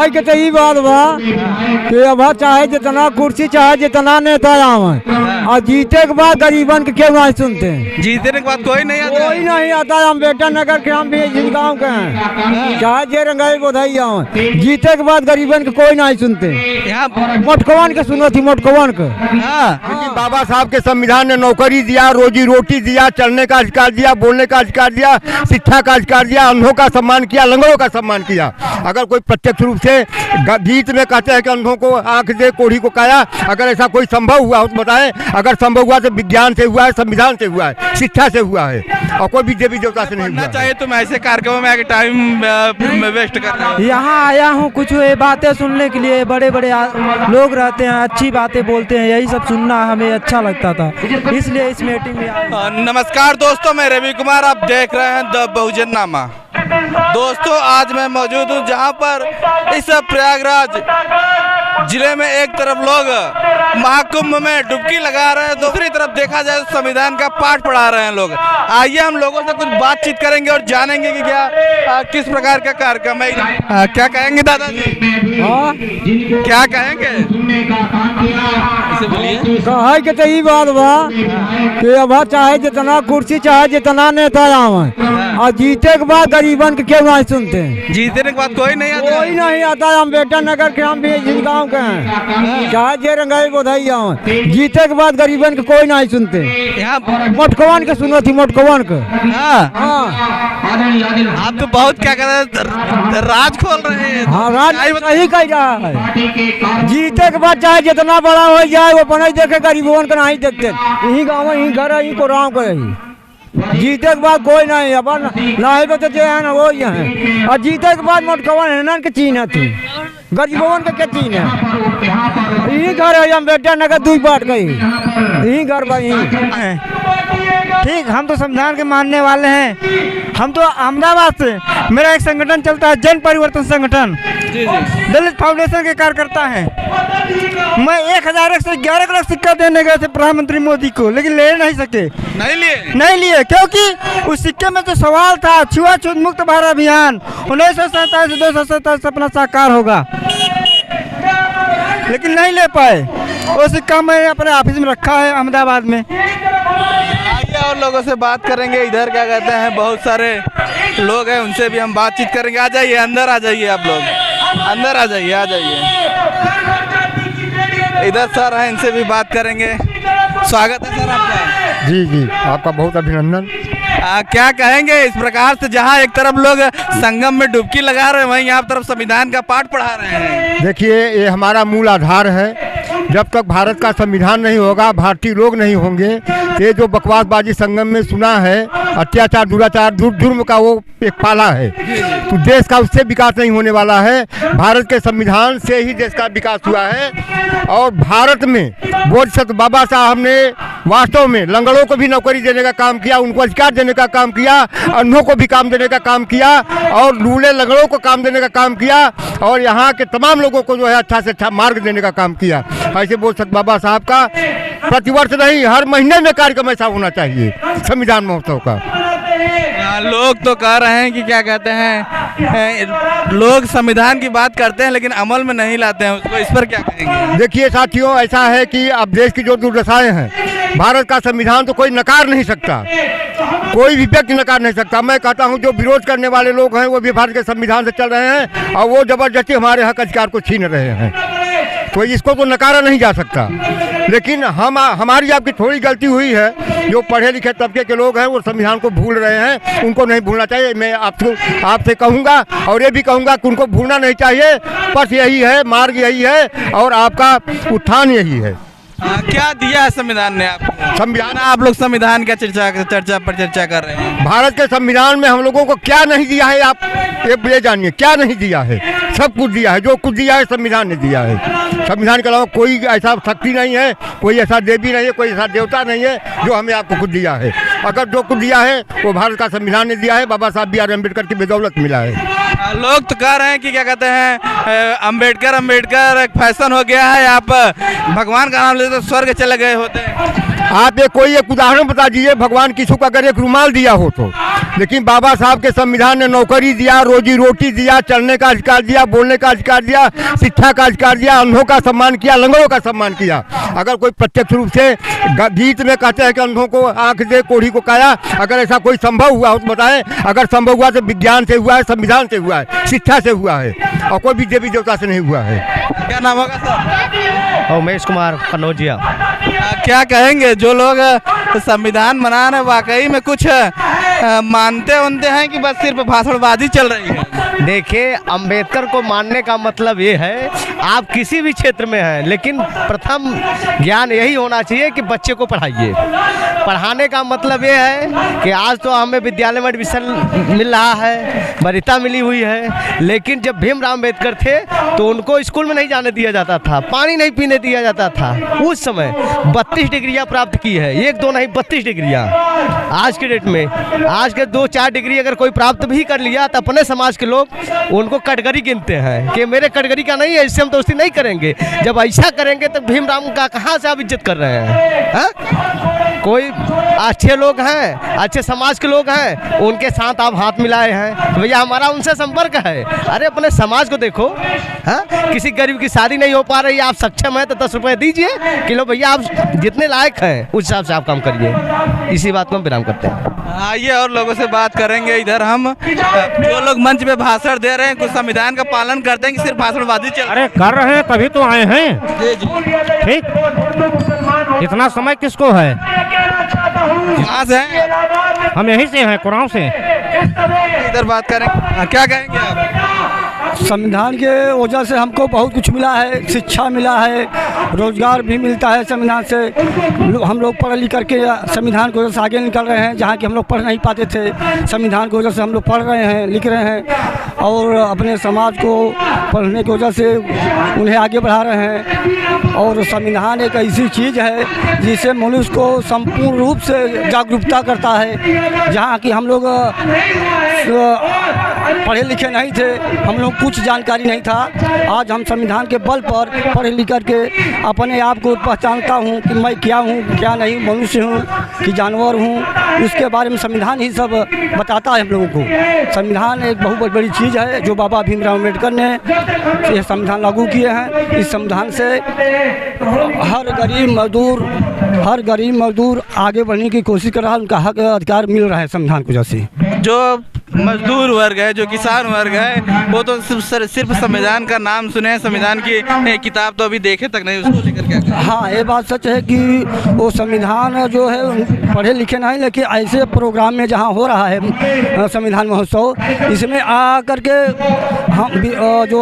कहे के तो ई बात बा कि अब चाहे जितना कुर्सी चाहे जितना नेता आवे और जीते के बाद गरीबन के क्यों नहीं सुनते। जीतने के बाद कोई नहीं आता। कोई नहीं आता। हम बेटा नगर के हम भी इस गाँव के हैं, चाहे जे रंगाई बोधाई आवे, जीते के बाद गरीबन के कोई नहीं सुनते। यहाँ मोटकवन के सुनो थी, मोटकवन के। लेकिन बाबा साहब के संविधान ने नौकरी दिया, रोजी रोटी दिया, चलने का अधिकार दिया, बोलने का अधिकार दिया, शिक्षा का अधिकार दिया, अंधों का सम्मान किया, लंगड़ों का सम्मान किया। अगर कोई प्रत्यक्ष रूप से गीत में कहते हैं कि अंधों को आंख दे कोढ़ी को काया, अगर ऐसा कोई संभव हुआ हो तो बताएं। अगर संभव हुआ तो विज्ञान से हुआ है, संविधान से हुआ है, शिक्षा से हुआ है, और कोई भी देवी देवता से नहीं हुआ चाहिए। तुम ऐसे कार्यक्रमों में आके टाइम वेस्ट कर रहे हो। यहाँ आया हूँ कुछ ये बातें सुनने के लिए। बड़े बड़े लोग रहते हैं, अच्छी बातें बोलते हैं, यही सब सुनना हमें अच्छा लगता था, इसलिए इस मीटिंग में आए। नमस्कार दोस्तों, मैं रवि कुमार, आप देख रहे हैं द बहुजननामा। दोस्तों, आज मैं मौजूद हूँ जहाँ पर इस प्रयागराज जिले में एक तरफ लोग महाकुंभ में डुबकी लगा रहे हैं, दूसरी तरफ देखा जाए तो संविधान का पाठ पढ़ा रहे हैं लोग। आइए हम लोगों से कुछ बातचीत करेंगे और जानेंगे कि क्या किस प्रकार का कार्यक्रम है। क्या कहेंगे दादाजी? क्या कहेंगे? कहे के तो ई बात बा कि अब चाहे जितना कुर्सी चाहे जितना नेता आवे और जीते के बाद गरीबन के क्यों नहीं सुनते। जीतने के बाद कोई नहीं आता। कोई नहीं आता। हम बेटा नगर के हम भी इस गाँव के हैं, चाहे जे रंगाई बोधाई आवे, जीते के बाद गरीबन के कोई नहीं सुनते। यहाँ मोटकवन के सुनो थी, मोटकवन के। आप तो बहुत क्या कर रहे हैं, राज खोल रहे हैं। हाँ, राज सही कह रहा है। जीते के बाद चाहे जितना बड़ा हो जाए वो अपन देखे, गरीबों का नहीं देखते। यही गाँव है, यही घर है, यही को राम करे। जीते के बाद कोई नहीं अपन नहीं तो जो है ना वो ही है। और जीते के बाद मोटकवन है के चीन है थी, गरीबों के क्या चीन है। यही घर है, हम बेटा नगर दुई बाट गई, यही घर भाई। ठीक, हम तो संविधान के मानने वाले हैं। हम तो अहमदाबाद से, मेरा एक संगठन चलता है, जन परिवर्तन संगठन, दलित फाउंडेशन के कार्यकर्ता हैं। मैं 1111 लाख सिक्का देने गए थे प्रधानमंत्री मोदी को, लेकिन ले नहीं सके। नहीं लिए क्योंकि उस सिक्के में तो सवाल था छुआछूत मुक्त भारत अभियान 1947 से 247 अपना साकार होगा, लेकिन नहीं ले पाए। वो सिक्का मैं अपने ऑफिस में रखा है अहमदाबाद में। और लोगों से बात करेंगे। इधर क्या कहते हैं, बहुत सारे लोग हैं, उनसे भी हम बातचीत करेंगे। आ जाइए, अंदर आ जाइए, आप लोग अंदर आ जाइए, आ जाइए। इधर सर हैं, इनसे भी बात करेंगे। स्वागत है सर आपका। जी जी, आपका बहुत अभिनंदन। क्या कहेंगे इस प्रकार से, जहाँ एक तरफ लोग संगम में डुबकी लगा रहे हैं, वहीं यहाँ तरफ संविधान का पाठ पढ़ा रहे हैं। देखिए, ये हमारा मूल आधार है। जब तक भारत का संविधान नहीं होगा, भारतीय लोग नहीं होंगे, ये जो बकवासबाजी संगम में सुना है, अत्याचार, दुराचार, जुर्म का वो एक पाला है, तो देश का उससे विकास नहीं होने वाला है। भारत के संविधान से ही देश का विकास हुआ है। और भारत में बोधिसत्व बाबा साहब ने वास्तव में लंगड़ों को भी नौकरी देने का काम किया, उनको अधिकार देने का काम किया, अंधों को भी काम देने का काम किया, और लूले लंगड़ों को काम देने का काम किया, और यहाँ के तमाम लोगों को जो है अच्छा से अच्छा मार्ग देने का काम किया। ऐसे बोधिसत्व बाबा साहब का प्रतिवर्ष नहीं, हर महीने में कार्यक्रम ऐसा होना चाहिए संविधान महोत्सव का। लोग तो कह रहे हैं कि क्या कहते हैं, लोग संविधान की बात करते हैं लेकिन अमल में नहीं लाते हैं उसको, इस पर क्या कहेंगे? देखिए साथियों, ऐसा है कि अब देश की जो दुर्दशाएं हैं, भारत का संविधान तो कोई नकार नहीं सकता, कोई भी व्यक्ति नकार नहीं सकता। मैं कहता हूं, जो विरोध करने वाले लोग हैं वो भी भारत के संविधान से चल रहे हैं, और वो जबरदस्ती हमारे हक अधिकार को छीन रहे हैं, तो इसको तो नकारा नहीं जा सकता। लेकिन हमारी आपकी थोड़ी गलती हुई है। जो पढ़े लिखे तबके के लोग हैं वो संविधान को भूल रहे हैं, उनको नहीं भूलना चाहिए। मैं आपसे कहूँगा और ये भी कहूँगा कि उनको भूलना नहीं चाहिए। पथ यही है, मार्ग यही है, और आपका उत्थान यही है। क्या दिया है संविधान ने आपको? संविधान, आप लोग संविधान का चर्चा पर चर्चा कर रहे हैं। भारत के संविधान में हम लोगों को क्या नहीं दिया है, आप ये जानिए, क्या नहीं दिया है। सब कुछ दिया है, जो कुछ दिया है संविधान ने दिया है। संविधान के अलावा कोई ऐसा शक्ति नहीं है, कोई ऐसा देवी नहीं है, कोई ऐसा देवता नहीं है जो हमें आपको कुछ दिया है। अगर जो कुछ दिया है वो भारत का संविधान ने दिया है, बाबा साहब बी आर अम्बेडकर की बदौलत मिला है। लोग तो कह रहे हैं कि क्या कहते हैं अम्बेडकर एक फैशन हो गया है, आप भगवान का नाम लेते तो स्वर्ग चले गए होते हैं। आप कोई एक उदाहरण बता दीजिए, भगवान किसी को अगर एक रुमाल दिया हो तो, लेकिन बाबा साहब के संविधान ने नौकरी दिया, रोजी रोटी दिया, चलने का अधिकार दिया, बोलने का अधिकार दिया, शिक्षा का अधिकार दिया, अंधों का सम्मान किया, लंगड़ों का सम्मान किया। अगर कोई प्रत्यक्ष रूप से गीत में कहते हैं कि अंधों को आंख दे कोढ़ी को काया, अगर ऐसा कोई संभव हुआ हो तो बताएं। अगर संभव हुआ तो विज्ञान से हुआ है, संविधान से हुआ है, शिक्षा से हुआ है, और कोई भी देवी देवता से नहीं हुआ है। क्या नाम होगा सर? उमेश कुमार कन्नौजिया। क्या कहेंगे जो लोग संविधान बना रहे वाकई में कुछ मानते उनते हैं कि बस सिर्फ भाषणबाजी चल रही है? देखिए, अंबेडकर को मानने का मतलब ये है, आप किसी भी क्षेत्र में हैं, लेकिन प्रथम ज्ञान यही होना चाहिए कि बच्चे को पढ़ाइए। पढ़ाने का मतलब ये है कि आज तो हमें विद्यालय में एडमिशन मिल रहा है, वरीयता मिली हुई है, लेकिन जब भीमराव अंबेडकर थे तो उनको स्कूल में नहीं जाने दिया जाता था, पानी नहीं पीने दिया जाता था। उस समय 32 डिग्रियाँ प्राप्त की है, 1-2 नहीं 32 डिग्रियाँ। आज के डेट में आज के 2-4 डिग्री अगर कोई प्राप्त भी कर लिया तो अपने समाज के लोग उनको कटघरी गिनते हैं कि मेरे कटघरी का नहीं है, इससे हम दोस्ती नहीं करेंगे। जब ऐसा करेंगे तो भीमराव का कहाँ से आप इज्जत कर रहे हैं? हा? कोई अच्छे लोग हैं, अच्छे समाज के लोग हैं, उनके साथ आप हाथ मिलाए हैं, भैया हमारा उनसे संपर्क है। अरे अपने समाज को देखो। हाँ, किसी गरीब की शादी नहीं हो पा रही, आप सक्षम हैं तो 10 रुपये दीजिए किलो, भैया आप जितने लायक हैं उस हिसाब से आप काम करिए। इसी बात को हम विराम करते हैं। आइए और लोगों से बात करेंगे। इधर हम जो लोग मंच पे भाषण दे रहे हैं, कुछ संविधान का पालन करते हैं कि सिर्फ भाषणबाजी चल? अरे कर रहे हैं, तभी तो आए हैं। जी जी, ठीक, इतना समय किसको है? कहाँ से हैं? हम यहीं से हैं, कुरान से। इधर बात करें, क्या कहेंगे आप? संविधान के वजह से हमको बहुत कुछ मिला है, शिक्षा मिला है, रोजगार भी मिलता है संविधान से। हम लोग पढ़ लिख करके संविधान की वजह से आगे निकल रहे हैं, जहाँ कि हम लोग पढ़ नहीं पाते थे, संविधान की वजह से हम लोग पढ़ रहे हैं, लिख रहे हैं, और अपने समाज को पढ़ने की वजह से उन्हें आगे बढ़ा रहे हैं। और संविधान एक ऐसी चीज़ है जिससे मनुष्य को संपूर्ण रूप से जागरूकता करता है। जहाँ कि हम लोग पढ़े लिखे नहीं थे, हम लोग कुछ जानकारी नहीं था, आज हम संविधान के बल पर पढ़ लिख करके अपने आप को पहचानता हूँ कि मैं क्या हूँ क्या नहीं, मनुष्य हूँ कि जानवर हूँ। उसके बारे में संविधान ही सब बताता है हम लोगों को। संविधान एक बहुत बड़ी चीज़ है जो बाबा भीमराव अम्बेडकर ने यह संविधान लागू किए हैं। इस संविधान से हर गरीब मजदूर आगे बढ़ने की कोशिश कर रहा है, उनका हक अधिकार मिल रहा है संविधान की वजह से। जो मजदूर वर्ग है, जो किसान वर्ग है, वो तो सिर्फ संविधान का नाम सुने हैं, संविधान की किताब तो अभी देखे तक नहीं। उसको लेकर क्या? हाँ, ये बात सच है कि वो संविधान जो है पढ़े लिखे नहीं, लेकिन ऐसे प्रोग्राम में जहाँ हो रहा है संविधान महोत्सव, इसमें आ करके हम जो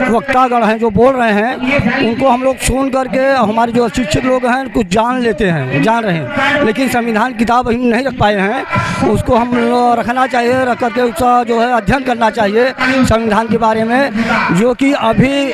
वक्तागण हैं जो बोल रहे हैं उनको हम लोग सुन करके हमारे जो शिक्षक लोग हैं कुछ जान रहे हैं, लेकिन संविधान किताब हम नहीं रख पाए हैं। उसको हम रखना चाहिए, रख करके उसका जो है अध्ययन करना चाहिए संविधान के बारे में, जो कि अभी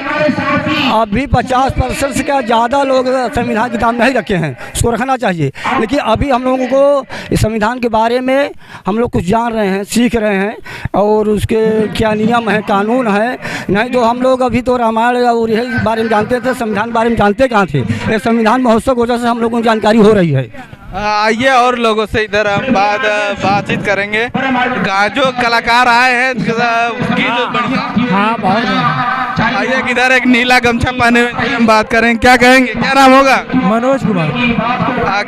50% से क्या ज़्यादा लोग संविधान किताब नहीं रखे हैं, उसको रखना चाहिए। लेकिन अभी हम लोगों को इस संविधान के बारे में हम लोग कुछ जान रहे हैं, सीख रहे हैं, और उसके क्या नियम है, कानून है। नहीं तो हम लोग अभी तो रामायण और यही बारे में जानते थे, संविधान के बारे में जानते कहाँ थे। ये संविधान महोत्सव की वजह से हम लोगों को जानकारी हो रही है। आइए और लोगों से इधर हम बातचीत करेंगे। जो कलाकार आए हैं गीत बढ़िया। हाँ, बहुत। आइए किधर एक नीला गमछा पहने हुए हम बात करें, क्या कहेंगे? क्या नाम होगा? मनोज कुमार।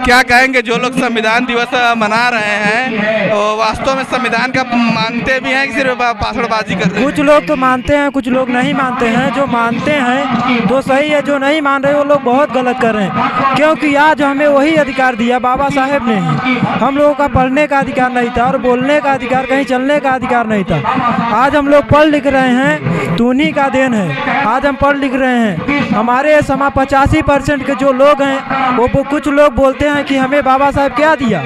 क्या कहेंगे जो लोग संविधान दिवस मना रहे हैं, वो वास्तव में संविधान का मानते भी हैं कि सिर्फ भाषणबाजी करते हैं? कुछ लोग तो मानते हैं, कुछ लोग नहीं मानते हैं। जो मानते हैं तो सही है, जो नहीं मान रहे वो लोग बहुत गलत कर रहे हैं, क्योंकि आज हमें वही अधिकार दिया बाबा साहेब ने ही। हम लोगों का पढ़ने का अधिकार नहीं था और बोलने का अधिकार, कहीं चलने का अधिकार नहीं था। आज हम लोग पढ़ लिख रहे हैं तो उन्हीं का देन है, आज हम पढ़ लिख रहे हैं। हमारे समा 85% के जो लोग हैं वो कुछ लोग बोलते हैं कि हमें बाबा साहेब क्या दिया।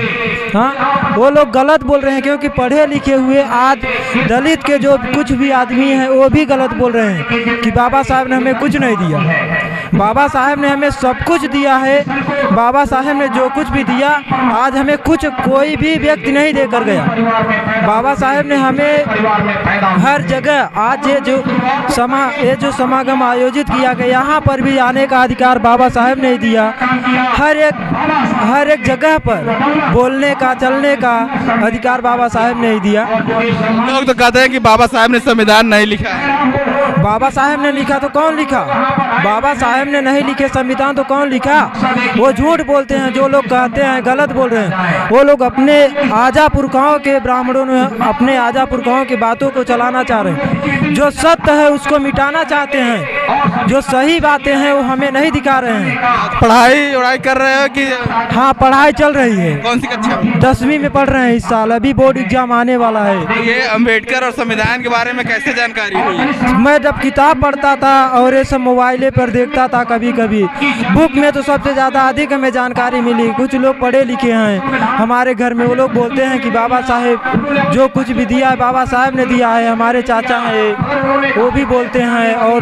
हाँ, वो लोग गलत बोल रहे हैं, क्योंकि पढ़े लिखे हुए आज दलित के जो कुछ भी आदमी हैं वो भी गलत बोल रहे हैं कि बाबा साहब ने हमें कुछ नहीं दिया। बाबा साहब ने हमें सब कुछ दिया है। बाबा साहब ने जो कुछ भी दिया आज हमें कुछ कोई भी व्यक्ति नहीं देकर गया। बाबा साहब ने हमें हर जगह आज ये जो समागम आयोजित किया गया यहाँ पर भी आने का अधिकार बाबा साहब ने दिया। हर एक जगह पर बोलने का चलने का अधिकार बाबा साहब ने ही दिया। लोग तो कहते हैं कि बाबा साहब ने संविधान नहीं लिखा है। बाबा साहब ने लिखा तो कौन लिखा? बाबा साहब ने नहीं लिखे संविधान तो कौन लिखा? वो झूठ बोलते हैं, जो लोग कहते हैं गलत बोल रहे हैं। वो लोग अपने आजा पुरखाओं के ब्राह्मणों ने अपने आजा पुरखाओं की बातों को चलाना चाह रहे हैं। जो सत्य है उसको मिटाना चाहते हैं, जो सही बातें हैं वो हमें नहीं दिखा रहे हैं। पढ़ाई कर रहे हो कि? हाँ, पढ़ाई चल रही है। कौन सी कक्षा? 10वीं में पढ़ रहे हैं इस साल। अभी बोर्ड एग्जाम आने वाला है। ये अम्बेडकर और संविधान के बारे में कैसे जानकारी हुई? मैं जब किताब पढ़ता था और ये सब मोबाइले पर देखता था कभी कभी, बुक में तो सबसे ज़्यादा अधिक हमें जानकारी मिली। कुछ लोग पढ़े लिखे हैं हमारे घर में, वो लोग बोलते हैं कि बाबा साहेब जो कुछ भी दिया है बाबा साहब ने दिया है। हमारे चाचा हैं वो भी बोलते हैं और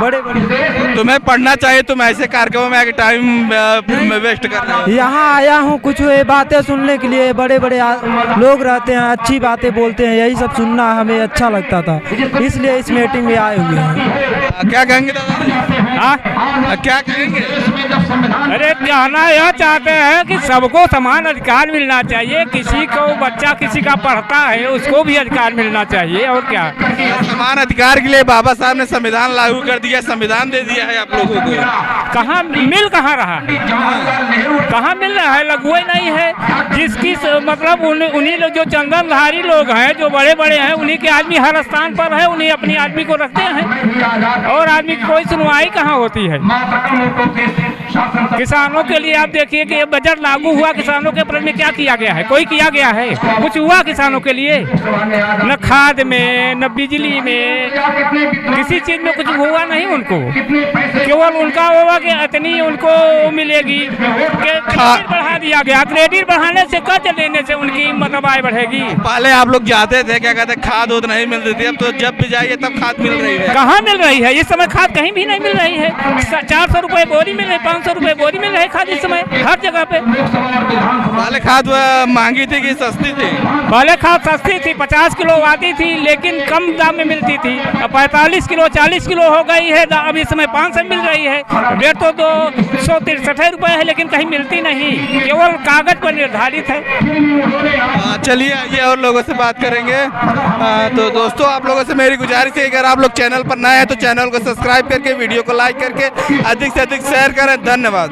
बड़े बड़े। तुम्हें पढ़ना चाहिए, तुम ऐसे कार्यक्रमों में आके टाइम वेस्ट कर रहे हो। यहाँ आया हूँ कुछ ये बातें सुनने के लिए। बड़े बड़े लोग रहते हैं, अच्छी बातें बोलते हैं, यही सब सुनना हमें अच्छा लगता था, इसलिए इस मीटिंग में आए हुए हैं। क्या कहेंगे दादा? क्या कहेंगे? अरे कहना यह चाहते हैं कि सबको समान अधिकार मिलना चाहिए। किसी को बच्चा किसी का पढ़ता है उसको भी अधिकार मिलना चाहिए, और क्या। समान अधिकार के लिए बाबा साहब ने संविधान लागू कर दिया, संविधान दे दिया है आप लोगों को। कहाँ कहाँ रहा है? कहाँ मिल रहा है? लगू ही नहीं है। जिसकी मतलब उन्हीं लोग जो चंदनधारी लोग हैं, जो बड़े बड़े हैं, उन्हीं के आदमी हर स्थान पर है, उन्हीं अपनी आदमी को रखते हैं और आदमी की कोई सुनवाई कहाँ होती है। किसानों के लिए आप देखिए कि ये बजट लागू हुआ, किसानों के प्रति में क्या किया गया है? कोई किया गया है? कुछ हुआ किसानों के लिए? न खाद में, न बिजली में, किसी चीज में कुछ हुआ नहीं उनको। केवल उनका होगा कि इतनी उनको मिलेगी कि क्रेडिट बढ़ा दिया गया। क्रेडिट बढ़ाने से, कर्ज लेने से उनकी मतलब आय बढ़ेगी। पहले आप लोग जाते थे, क्या कहते, खाद उद नहीं मिलती थी, अब तो जब भी जाइए तब खाद मिल रही है। कहाँ मिल रही है? इस समय खाद कहीं भी नहीं मिल रही है। 400 रुपए बोरी मिल रही, 500 रुपए बोरी मिल रही खाद इस समय हर जगह पे। पहले खाद महंगी थी कि सस्ती थी? पहले खाद सस्ती थी, 50 किलो आती थी, लेकिन कम दाम में मिलती थी। अब 45 किलो 40 किलो हो गई है। अब इस समय 500 मिल रही है। रेट तो 263 रुपए है, लेकिन कहीं मिलती नहीं, केवल कागज पर निर्धारित है। चलिए आइए और लोगों से बात करेंगे। तो दोस्तों, आप लोगों से मेरी गुजारिश है, अगर आप लोग चैनल पर नए हैं तो चैनल को सब्सक्राइब करके, वीडियो को लाइक करके अधिक से अधिक शेयर करें। धन्यवाद।